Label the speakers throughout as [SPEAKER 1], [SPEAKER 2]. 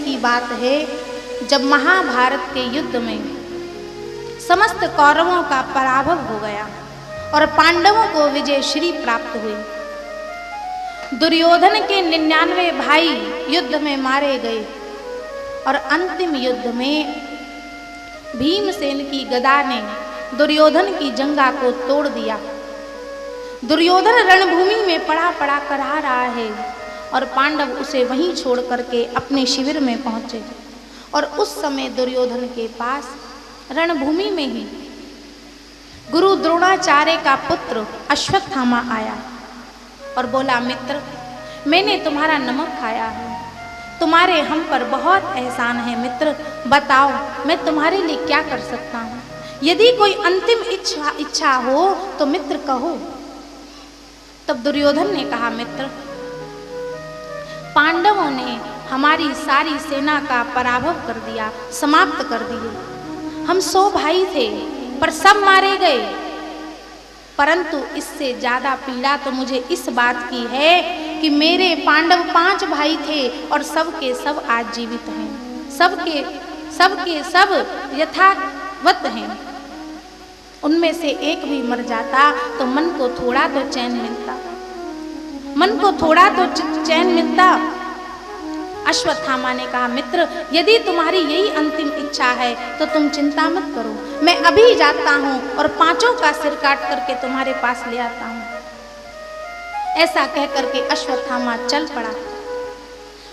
[SPEAKER 1] की बात है, जब महाभारत के युद्ध में समस्त कौरवों का पराभव हो गया और पांडवों को विजय श्री प्राप्त हुई। दुर्योधन के 99 भाई युद्ध में मारे गए और अंतिम युद्ध में भीमसेन की गदा ने दुर्योधन की जंघा को तोड़ दिया। दुर्योधन रणभूमि में पड़ा पड़ा करहा रहा है और पांडव उसे वहीं छोड़ करके अपने शिविर में पहुंचे। और उस समय दुर्योधन के पास रणभूमि में ही गुरु द्रोणाचार्य का पुत्र अश्वत्थामा आया और बोला, मित्र, मैंने तुम्हारा नमक खाया है, तुम्हारे हम पर बहुत एहसान है। मित्र, बताओ मैं तुम्हारे लिए क्या कर सकता हूँ? यदि कोई अंतिम इच्छा हो तो मित्र कहो। तब दुर्योधन ने कहा, मित्र, पांडवों ने हमारी सारी सेना का पराभव कर दिया, समाप्त कर दिए। हम 100 भाई थे पर सब मारे गए। परंतु इससे ज्यादा पीड़ा तो मुझे इस बात की है कि मेरे पांडव 5 भाई थे और सब के सब आज जीवित हैं। सबके सब यथावत हैं। उनमें से एक भी मर जाता तो मन को थोड़ा तो चैन मिलता। अश्वत्थामा ने कहा, मित्र, यदि तुम्हारी यही अंतिम इच्छा है तो तुम चिंता मत करो, मैं अभी जाता हूं और 5 का सिर काट करके तुम्हारे पास ले आता हूं। ऐसा कह करके अश्वत्थामा चल पड़ा,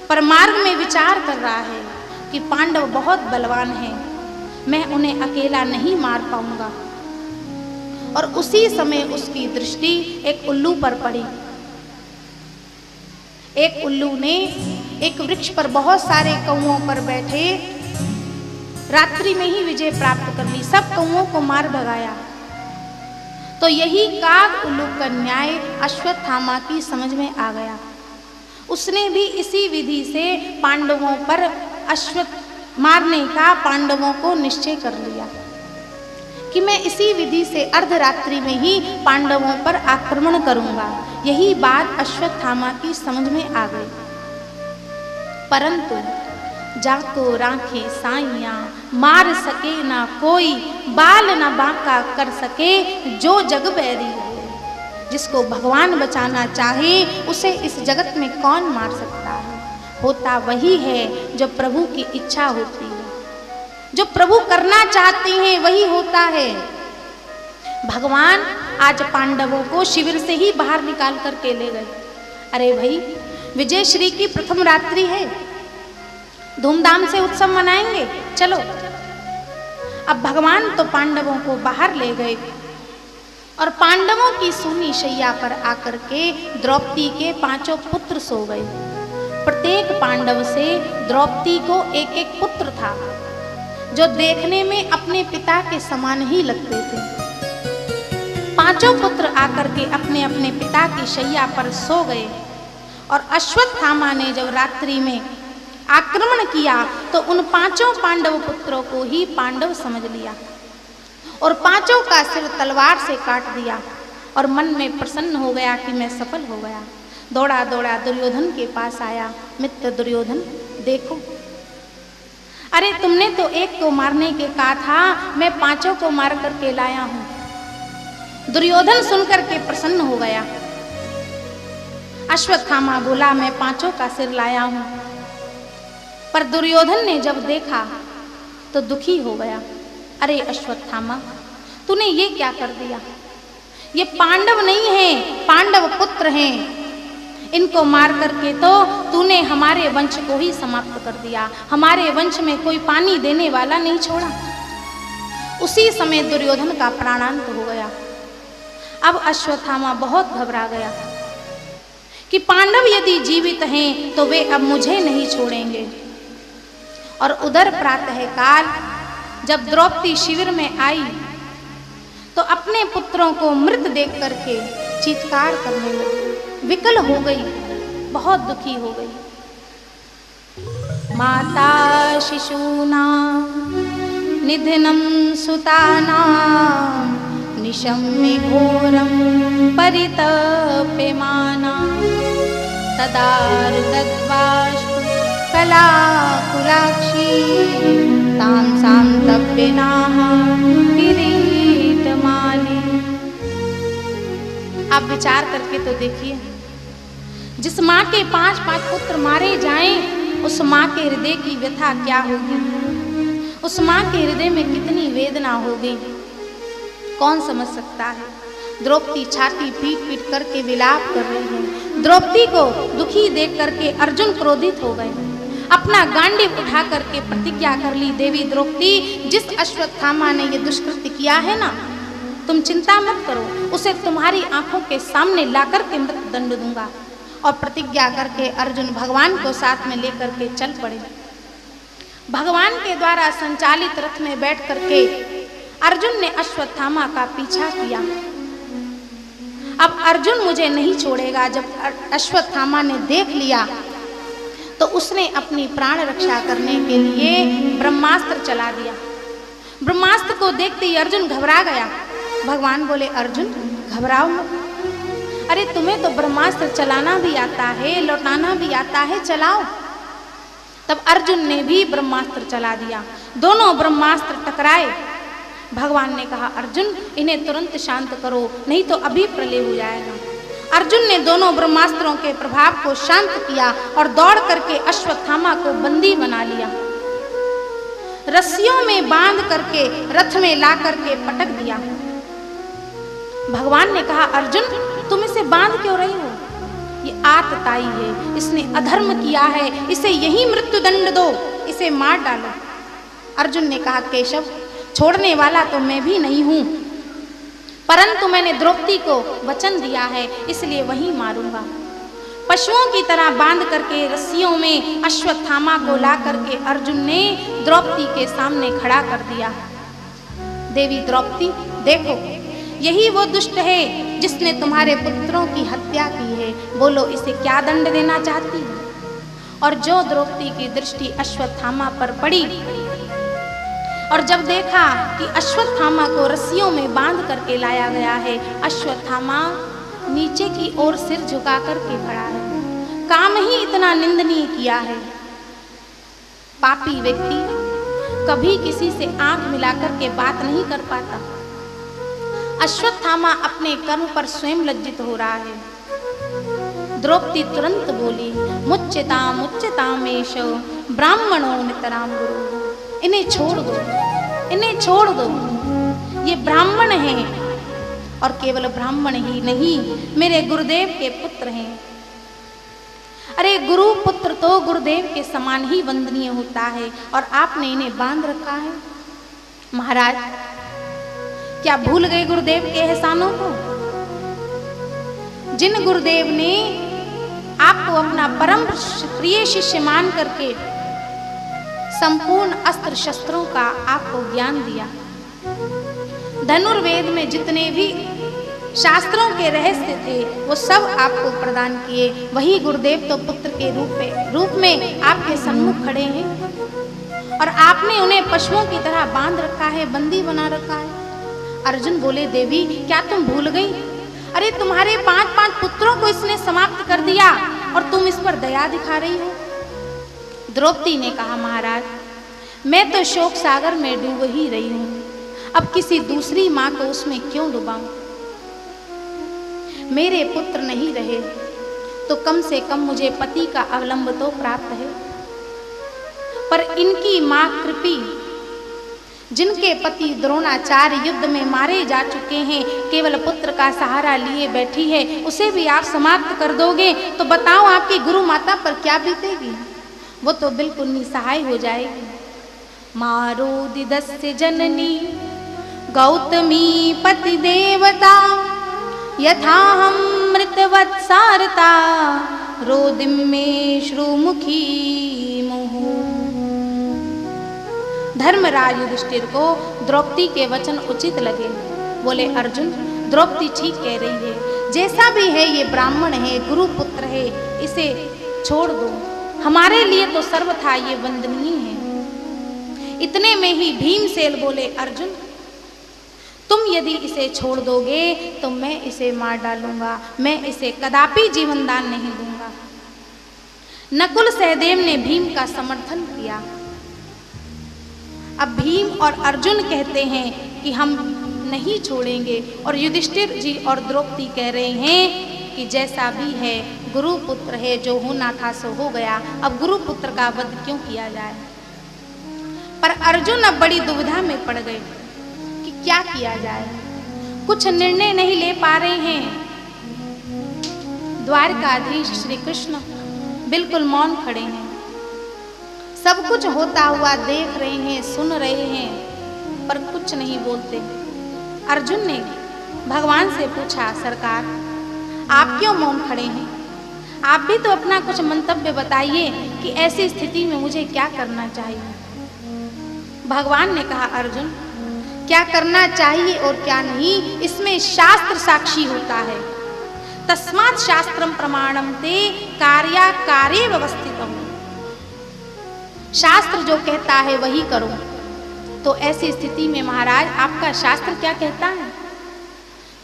[SPEAKER 1] पर मार्ग में विचार कर रहा है कि पांडव बहुत बलवान हैं, मैं उन्हें अकेला नहीं मार पाऊंगा। और उसी समय उसकी दृष्टि एक उल्लू पर पड़ी। एक उल्लू ने एक वृक्ष पर बहुत सारे कौओं पर बैठे रात्रि में ही विजय प्राप्त कर ली, सब कौओं को मार भगाया। तो यही काग उल्लू का न्याय अश्वत्थामा की समझ में आ गया। उसने भी इसी विधि से पांडवों पर मारने का पांडवों को निश्चय कर लिया कि मैं इसी विधि से अर्धरात्रि में ही पांडवों पर आक्रमण करूंगा। यही बात अश्वत्थामा की समझ में आ गई। परंतु जाको राखे साइया, मार सके ना कोई, बाल ना बांका कर सके जो जग बैरी हो। जिसको भगवान बचाना चाहे उसे इस जगत में कौन मार सकता है? होता वही है जो प्रभु की इच्छा होती है, जो प्रभु करना चाहते हैं वही होता है। भगवान आज पांडवों को शिविर से ही बाहर निकाल करके ले गए। अरे भाई, विजय श्री की प्रथम रात्रि है, धूमधाम से उत्सव मनाएंगे, चलो। अब भगवान तो पांडवों को बाहर ले गए और पांडवों की सूनी शैया पर आकर के द्रौपदी के 5 पुत्र सो गए। प्रत्येक पांडव से द्रौपदी को एक एक पुत्र था जो देखने में अपने पिता के समान ही लगते थे। 5 पुत्र आकर के अपने अपने पिता की शैया पर सो गए और अश्वत्थामा ने जब रात्रि में आक्रमण किया तो उन 5 पांडव पुत्रों को ही पांडव समझ लिया और 5 का सिर तलवार से काट दिया और मन में प्रसन्न हो गया कि मैं सफल हो गया। दौड़ा दौड़ा दुर्योधन के पास आया, मित्र दुर्योधन देखो, अरे तुमने तो एक को मारने के कहा था, मैं 5 को मार करके लाया हूं। दुर्योधन सुनकर के प्रसन्न हो गया। अश्वत्थामा बोला, मैं 5 का सिर लाया हूं। पर दुर्योधन ने जब देखा तो दुखी हो गया। अरे अश्वत्थामा, तूने ये क्या कर दिया? ये पांडव नहीं हैं, पांडव पुत्र हैं। इनको मार करके तो तूने हमारे वंश को ही समाप्त कर दिया, हमारे वंश में कोई पानी देने वाला नहीं छोड़ा। उसी समय दुर्योधन का प्राणांत हो गया। अब अश्वत्थामा बहुत घबरा गया कि पांडव यदि जीवित हैं तो वे अब मुझे नहीं छोड़ेंगे। और उधर प्रातः काल जब द्रौपदी शिविर में आई तो अपने पुत्रों को मृत देख करके चीत्कार करने लगी, विकल हो गई, बहुत दुखी हो गई। माता शिशूना निधनम सुताना निशम्य घोरम परितप्यमाना तदार्दद्बाष्प कला कुलाक्षी ताम साम तप्यनाह किरीटमाली। आप विचार करके तो देखिए, जिस माँ के 5-5 पुत्र मारे जाएं, उस माँ के हृदय की व्यथा क्या होगी, उस माँ के हृदय में कितनी वेदना होगी, कौन समझ सकता है। द्रौपदी छाती पीट पीट करके विलाप कर रही है। द्रौपदी को दुखी देख करके अर्जुन क्रोधित हो गए। अपना गांडीव उठा करके प्रतिज्ञा कर ली, देवी द्रौपदी, जिस अश्वत्थामा ने ये दुष्कृत्य किया है ना, तुम चिंता मत करो, उसे तुम्हारी आंखों के सामने लाकर के मृत्यु दंड दूंगा। और प्रतिज्ञा करके अर्जुन भगवान को साथ में लेकर के चल पड़े। भगवान के द्वारा संचालित रथ में बैठ करके अर्जुन ने अश्वत्थामा का पीछा किया। अब अर्जुन मुझे नहीं छोड़ेगा, जब अश्वत्थामा ने देख लिया तो उसने अपनी प्राण रक्षा करने के लिए ब्रह्मास्त्र चला दिया। ब्रह्मास्त्र को देखते ही अर्जुन घबरा गया। भगवान बोले, अर्जुन घबराओ मत, अरे तुम्हें तो ब्रह्मास्त्र चलाना भी आता है, लौटाना भी आता है, चलाओ। तब अर्जुन ने भी ब्रह्मास्त्र चला दिया। दोनों ब्रह्मास्त्र टकराए। भगवान ने कहा, अर्जुन इन्हें तुरंत शांत करो, नहीं तो अभी प्रलय हो जाएगा। अर्जुन ने दोनों ब्रह्मास्त्रों के प्रभाव को शांत किया और दौड़ करके अश्वत्थामा को बंदी बना लिया। रस्सियों में बांध करके रथ में ला करके पटक दिया। भगवान ने कहा, अर्जुन तुम इसे बांध क्यों रही हो, ये आतताई है, इसने अधर्म किया है, इसे यही मृत्यु दंड दो, इसे मार डालो। अर्जुन ने कहा, केशव छोड़ने वाला तो मैं भी नहीं हूं, परंतु मैंने द्रौपदी को वचन दिया है, इसलिए वहीं मारूंगा। पशुओं की तरह बांध करके रस्सियों में अश्वत्थामा को ला करके अर्जुन ने द्रौपदी के सामने खड़ा कर दिया। देवी द्रौपदी, देखो यही वो दुष्ट है जिसने तुम्हारे पुत्रों की हत्या की है, बोलो इसे क्या दंड देना चाहती है। और जो द्रौपदी की दृष्टि अश्वत्थामा पर पड़ी और जब देखा कि अश्वत्थामा को रस्सियों में बांध करके लाया गया है, अश्वत्थामा नीचे की ओर सिर झुका करके खड़ा है। काम ही इतना निंदनीय किया है। पापी व्यक्ति कभी किसी से आंख मिलाकर के बात नहीं कर पाता। अश्वत्थामा अपने कर्म पर स्वयं लज्जित हो रहा है। द्रौपदी तुरंत बोली, मुच्यतामेष ब्राह्मणो नितराम गुरु, इन्हें छोड़ दो, इन्हें छोड़ दो, ये ब्राह्मण हैं और केवल ब्राह्मण ही नहीं, मेरे गुरुदेव के पुत्र हैं। अरे गुरु पुत्र तो गुरुदेव के समान ही वंदनीय होता है और आपने इन्हें बांध रखा है। महाराज क्या भूल गए गुरुदेव के एहसानों को? जिन गुरुदेव ने आपको अपना परम प्रिय शिष्य मान करके संपूर्ण अस्त्र शस्त्रों का आपको ज्ञान दिया, धनुर्वेद में जितने भी शास्त्रों के रहस्य थे वो सब आपको प्रदान किए, वही गुरुदेव तो पुत्र के रूप में आपके सम्मुख खड़े हैं और आपने उन्हें पशुओं की तरह बांध रखा है, बंदी बना रखा है। अर्जुन बोले, देवी क्या तुम भूल गई? अरे तुम्हारे 5-5 पुत्रों को इसने समाप्त कर दिया और तुम इस पर दया दिखा रही हो। द्रौपदी ने कहा, महाराज मैं तो शोक सागर में डूब ही रही हूं, अब किसी दूसरी मां को उसमें क्यों डुबाऊं? मेरे पुत्र नहीं रहे तो कम से कम मुझे पति का अवलंब तो प्राप्त है, पर इनकी मां कृपी, जिनके पति द्रोणाचार्य युद्ध में मारे जा चुके हैं, केवल पुत्र का सहारा लिए बैठी है, उसे भी आप समाप्त कर दोगे तो बताओ आपकी गुरु माता पर क्या बीतेगी? वो तो बिल्कुल निसहाय हो जाएगी। मारो दिदस्य जननी गौतमी पति देवता, यथा हम मृतवत्सारता रोदिम में श्रुमुखी मुहु। धर्मराज युधिष्ठिर को द्रौपदी के वचन उचित लगे। बोले, अर्जुन द्रौपदी ठीक कह रही है, जैसा भी है ये ब्राह्मण है, गुरु पुत्र है, इसे छोड़ दो, हमारे लिए तो सर्वथा ये वंदनीय है। इतने में ही भीमसेन बोले, अर्जुन तुम यदि इसे छोड़ दोगे तो मैं इसे मार डालूंगा, मैं इसे कदापि जीवन दान नहीं दूंगा। नकुल सहदेव ने भीम का समर्थन किया। अब भीम और अर्जुन कहते हैं कि हम नहीं छोड़ेंगे, और युधिष्ठिर जी और द्रौपदी कह रहे हैं कि जैसा भी है गुरुपुत्र है, जो होना था सो हो गया, अब गुरुपुत्र का वध क्यों किया जाए। पर अर्जुन अब बड़ी दुविधा में पड़ गए कि क्या किया जाए, कुछ निर्णय नहीं ले पा रहे हैं। द्वारकाधीश श्री कृष्ण बिल्कुल मौन खड़े हैं, सब कुछ होता हुआ देख रहे हैं, सुन रहे हैं, पर कुछ नहीं बोलते। अर्जुन ने भगवान से पूछा, सरकार आप क्यों मौन खड़े हैं, आप भी तो अपना कुछ मंतव्य बताइए कि ऐसी स्थिति में मुझे क्या करना चाहिए। भगवान ने कहा, अर्जुन क्या करना चाहिए और क्या नहीं, इसमें शास्त्र साक्षी होता है। तस्मात् शास्त्रम प्रमाणम ते कार्याकार्ये व्यवस्थितम्। शास्त्र जो कहता है वही करो। तो ऐसी स्थिति में महाराज आपका शास्त्र क्या कहता है।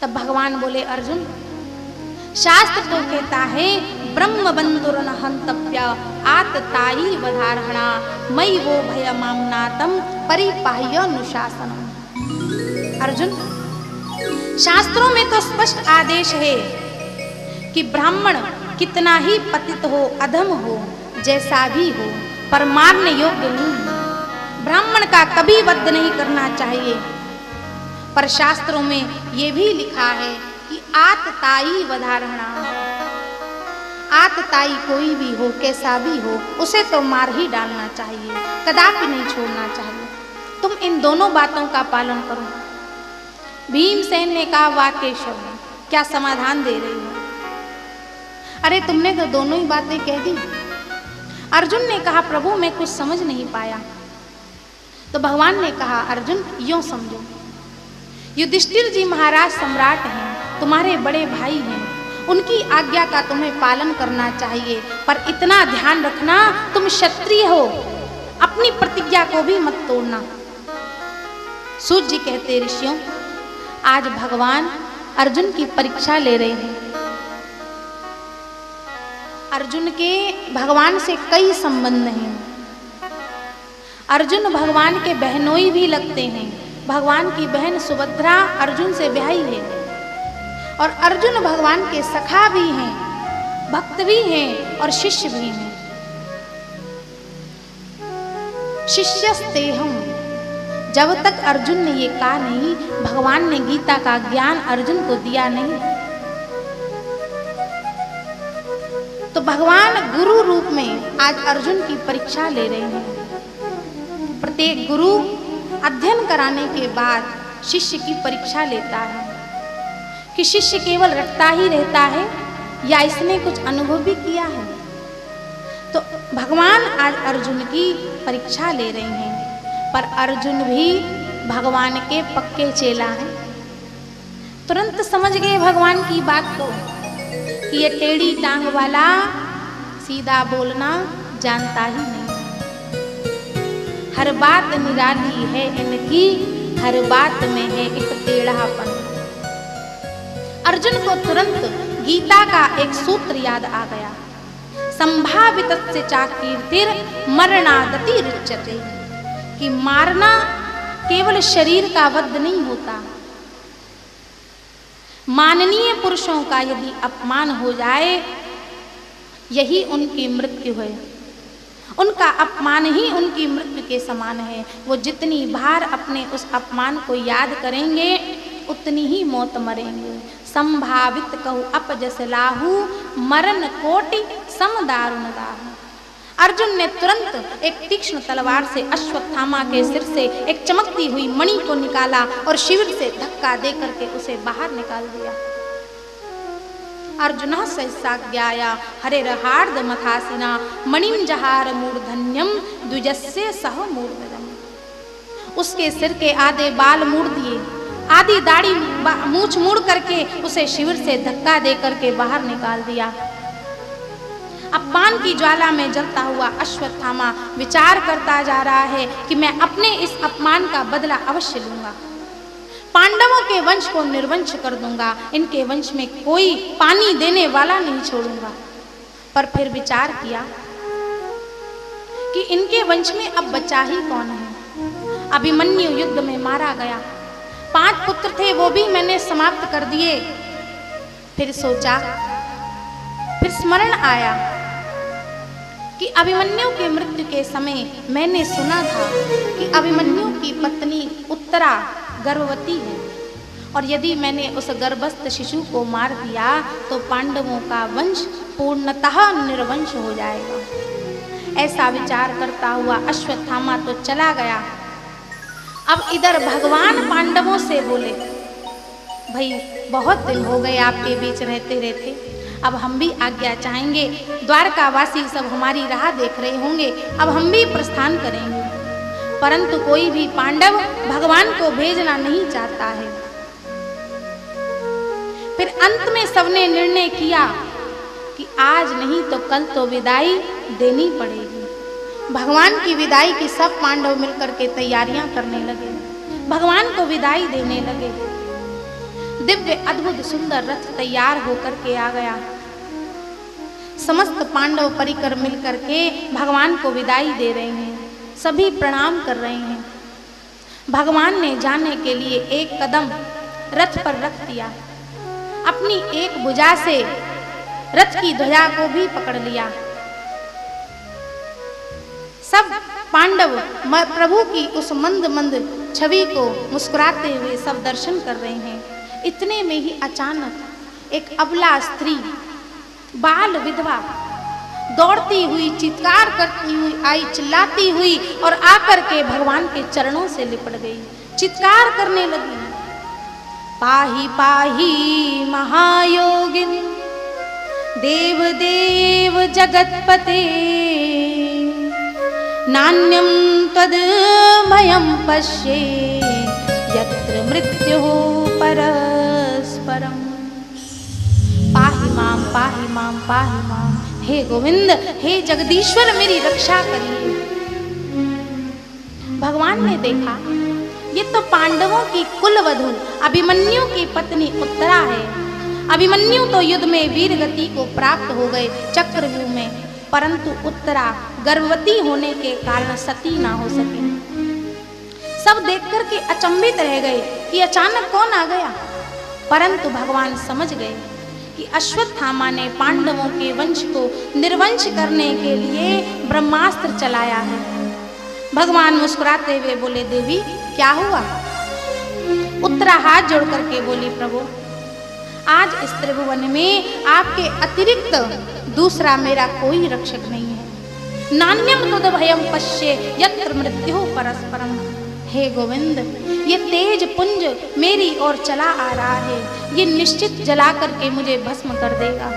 [SPEAKER 1] तब भगवान बोले, अर्जुन शास्त्र तो कहता है ब्रह्म बंधुरन हंतव्य आतताई वधारणा मयि वो भयमाम्नातम परिपाह्य अनुशासनम। अर्जुन शास्त्रों में तो स्पष्ट आदेश है कि ब्राह्मण कितना ही पतित हो, अधम हो, जैसा भी हो, पर मारने योग्य नहीं। ब्राह्मण का कभी वध नहीं करना चाहिए। पर शास्त्रों में ये भी लिखा है कि आतताई वधारणा, आतताई कोई भी हो, कैसा भी हो, उसे तो मार ही डालना चाहिए, कदापि नहीं छोड़ना चाहिए। तुम इन दोनों बातों का पालन करो। भीमसेन ने कहा, वाकेशव क्या समाधान दे रही हो। अरे तुमने तो दोनों ही बातें कह दी। अर्जुन ने कहा, प्रभु मैं कुछ समझ नहीं पाया। तो भगवान ने कहा, अर्जुन यूं समझो, युधिष्ठिर जी महाराज सम्राट हैं, तुम्हारे बड़े भाई हैं, उनकी आज्ञा का तुम्हें पालन करना चाहिए। पर इतना ध्यान रखना, तुम क्षत्रिय हो, अपनी प्रतिज्ञा को भी मत तोड़ना। सूत जी कहते, ऋषियों आज भगवान अर्जुन की परीक्षा ले रहे हैं। अर्जुन के भगवान से कई संबंध हैं। अर्जुन भगवान के बहनोई भी लगते हैं। भगवान की बहन सुभद्रा अर्जुन से ब्याही है, और अर्जुन भगवान के सखा भी हैं, भक्त भी हैं और शिष्य भी हैं। शिष्यस्तेहम्, जब तक अर्जुन ने ये कहा नहीं, भगवान ने गीता का ज्ञान अर्जुन को दिया नहीं। तो भगवान गुरु रूप में आज अर्जुन की परीक्षा ले रहे हैं। प्रत्येक गुरु अध्ययन कराने के बाद शिष्य की परीक्षा लेता है कि शिष्य केवल रटता ही रहता है या इसने कुछ अनुभव भी किया है। तो भगवान आज अर्जुन की परीक्षा ले रहे हैं, पर अर्जुन भी भगवान के पक्के चेला हैं। तुरंत समझ गए भगवान की बात को कि ये टेढ़ी टांग वाला सीधा बोलना जानता ही नहीं। हर बात निराली है इनकी, हर बात में है एक टेढ़ापन। अर्जुन को तुरंत गीता का एक सूत्र याद आ गया, संभावितस्य चाकीर्तिर मरणादति रुच्यते, कि मारना केवल शरीर का वध नहीं होता। माननीय पुरुषों का यदि अपमान हो जाए, यही उनकी मृत्यु है। उनका अपमान ही उनकी मृत्यु के समान है। वो जितनी बार अपने उस अपमान को याद करेंगे, उतनी ही मौत मरेंगे। संभावित कहु अपजस लाहू, मरण कोटि सम दारुण दाहु। अर्जुन ने तुरंत एक तीक्ष्ण तलवार से अश्वत्थामा के सिर से एक चमकती हुई मणि को निकाला और शिविर से धक्का दे करके उसे बाहर निकाल दिया। अर्जुन सहसाज्ञाया हरेर्हार्द मथासिना मणिम जहार मूर्धन्यम द्विजस्य सह मूर्धन्यम। उसके सिर के आधे बाल मूड़ दिए, आधी दाढ़ी मूछ मूड़ करके उसे शिविर से धक्का दे करके बाहर निकाल दिया। अपमान की ज्वाला में जलता हुआ अश्वत्थामा विचार करता जा रहा है कि मैं अपने इस अपमान का बदला अवश्य लूंगा। पांडवों के वंश को निर्वंश कर दूंगा, इनके वंश में कोई पानी देने वाला नहीं छोड़ूंगा। पर फिर विचार किया कि इनके वंश में अब बचा ही कौन है। अभिमन्यु युद्ध में मारा गया, 5 पुत्र थे वो भी मैंने समाप्त कर दिए। फिर सोचा, फिर स्मरण आया कि अभिमन्यु के मृत्यु के समय मैंने सुना था कि अभिमन्यु की पत्नी उत्तरा गर्भवती है, और यदि मैंने उस गर्भस्थ शिशु को मार दिया तो पांडवों का वंश पूर्णतः निर्वंश हो जाएगा। ऐसा विचार करता हुआ अश्वत्थामा तो चला गया। अब इधर भगवान पांडवों से बोले, भाई बहुत दिन हो गए आपके बीच रहते रहते, अब हम भी आज्ञा चाहेंगे। द्वारकावासी सब हमारी राह देख रहे होंगे, अब हम भी प्रस्थान करेंगे। परंतु कोई भी पांडव भगवान को भेजना नहीं चाहता है। फिर अंत में सबने निर्णय किया कि आज नहीं तो कल तो विदाई देनी पड़ेगी। भगवान की विदाई की सब पांडव मिलकर के तैयारियां करने लगे, भगवान को विदाई देने लगे। दिव्य अद्भुत सुंदर रथ तैयार होकर के आ गया। समस्त पांडव परिकर मिलकर के भगवान को विदाई दे रहे हैं, सभी प्रणाम कर रहे हैं। भगवान ने जाने के लिए एक कदम रथ पर रख दिया, अपनी एक भुजा से रथ की ध्वजा को भी पकड़ लिया। सब पांडव प्रभु की उस मंद मंद छवि को मुस्कुराते हुए सब दर्शन कर रहे हैं। इतने में ही अचानक एक अबला स्त्री, बाल विधवा, दौड़ती हुई चित्कार करती हुई आई, चिल्लाती हुई और आकर के भगवान के चरणों से लिपट गई, चित्कार करने लगी, पाही पाही महायोगिन देव देव जगतपते, नान्यं त्वद्भयं पश्ये यत्र मृत्युः परस्परम्। पाहि माम पाहि माम पाहि माम। हे गोविंद, हे जगदीश्वर, मेरी रक्षा करिए। भगवान ने देखा ये तो पांडवों की कुलवधु अभिमन्यु की पत्नी उत्तरा है। अभिमन्यु तो युद्ध में वीर गति को प्राप्त हो गए चक्रव्यूह में, परंतु उत्तरा गर्भवती होने के कारण सती ना हो सके। सब देखकर के अचंभित रह गए कि अचानक कौन आ गया, परंतु भगवान समझ गए कि अश्वत्थामा ने पांडवों के वंश को निर्वंश करने के लिए ब्रह्मास्त्र चलाया है। भगवान मुस्कुराते हुए बोले, देवी क्या हुआ? उत्तरा हाथ जोड़ करके बोली, प्रभु आज इस त्रिभुवन में आपके अतिरिक्त दूसरा मेरा कोई रक्षक नहीं है। नान्यम तद्भयं पश्ये यत्र मृत्युः परस्परम्। हे गोविंद, ये तेज पुंज मेरी ओर चला आ रहा है, ये निश्चित जला करके मुझे भस्म कर देगा।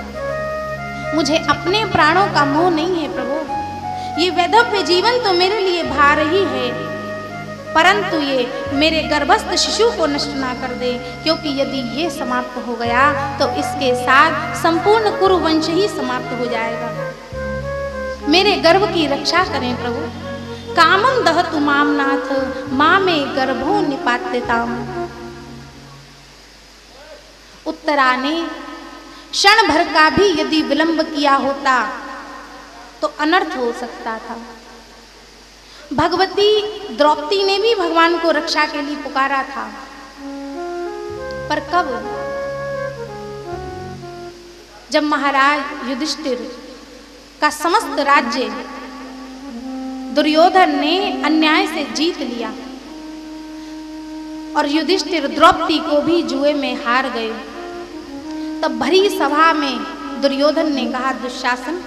[SPEAKER 1] मुझे अपने प्राणों का मोह नहीं है प्रभु, ये वैधव्य जीवन तो मेरे लिए भार ही है, परंतु ये मेरे गर्भस्थ शिशु को नष्ट ना कर दे, क्योंकि यदि ये समाप्त हो गया तो इसके साथ संपूर्ण कुरुवंश ही समाप्त हो जाएगा। मेरे गर्भ की रक्षा करें प्रभु। कामं दहतु माम नाथ मामे गर्भो निपात्यताम। उत्तरा ने क्षण भर का भी यदि विलंब किया होता तो अनर्थ हो सकता था। भगवती द्रौपदी ने भी भगवान को रक्षा के लिए पुकारा था, पर कब? जब महाराज युधिष्ठिर का समस्त राज्य दुर्योधन ने अन्याय से जीत लिया और युधिष्ठिर द्रौपदी को भी जुए में हार गए, तब भरी सभा में दुर्योधन ने कहा, दुशासन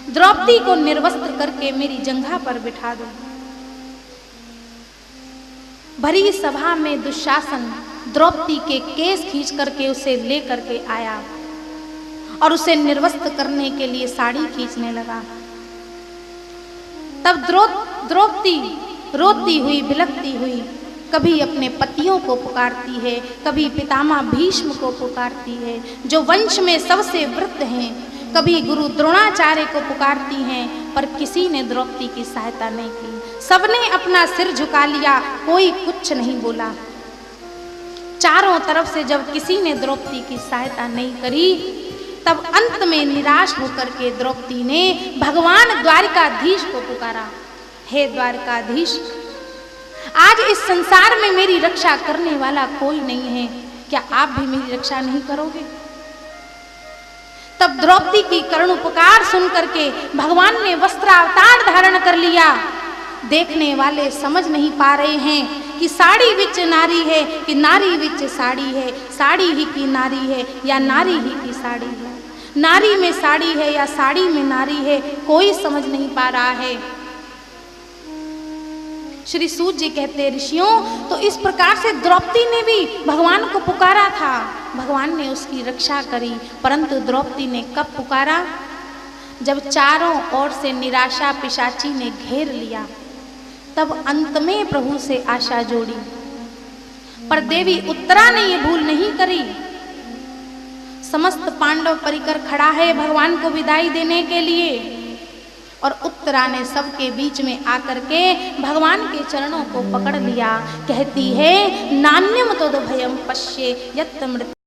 [SPEAKER 1] द्रौपदी को निर्वस्त्र करके मेरी जंघा पर बिठा दो। भरी सभा में दुशासन द्रौपदी के केस खींच करके उसे ले करके आया और उसे निर्वस्त्र करने के लिए साड़ी खींचने लगा। तब द्रौपदी रोती हुई बिलखती हुई कभी अपने पतियों को पुकारती है, कभी पितामह भीष्म को पुकारती है जो वंश में सबसे वृद्ध हैं, कभी गुरु द्रोणाचार्य को पुकारती हैं, पर किसी ने द्रौपदी की सहायता नहीं की। सबने अपना सिर झुका लिया, कोई कुछ नहीं बोला। चारों तरफ से जब किसी ने द्रौपदी की सहायता नहीं करी तब अंत में निराश होकर के द्रौपदी ने भगवान द्वारिकाधीश को पुकारा, हे द्वारिकाधीश, आज इस संसार में मेरी रक्षा करने वाला कोई नहीं है, क्या आप भी मेरी रक्षा नहीं करोगे? तब द्रौपदी की करुण पुकार सुनकर के भगवान ने वस्त्रावतार धारण कर लिया। देखने वाले समझ नहीं पा रहे हैं कि साड़ी विच नारी है कि नारी विच साड़ी है, साड़ी ही की नारी है या नारी ही की साड़ी है, नारी में साड़ी है या साड़ी में नारी है, कोई समझ नहीं पा रहा है। श्री सूत जी कहते, ऋषियों, तो इस प्रकार से द्रौपदी ने भी भगवान को पुकारा था, भगवान ने उसकी रक्षा करी। परंतु द्रौपदी ने कब पुकारा? जब चारों ओर से निराशा पिशाची ने घेर लिया, तब अंत में प्रभु से आशा जोड़ी। पर देवी उत्तरा ने ये भूल नहीं करी। समस्त पांडव परिकर खड़ा है भगवान को विदाई देने के लिए, और उत्तरा ने सबके बीच में आकर के भगवान के चरणों को पकड़ लिया। कहती है, नान्यम तद भयम पश्ये यत् मृत्यु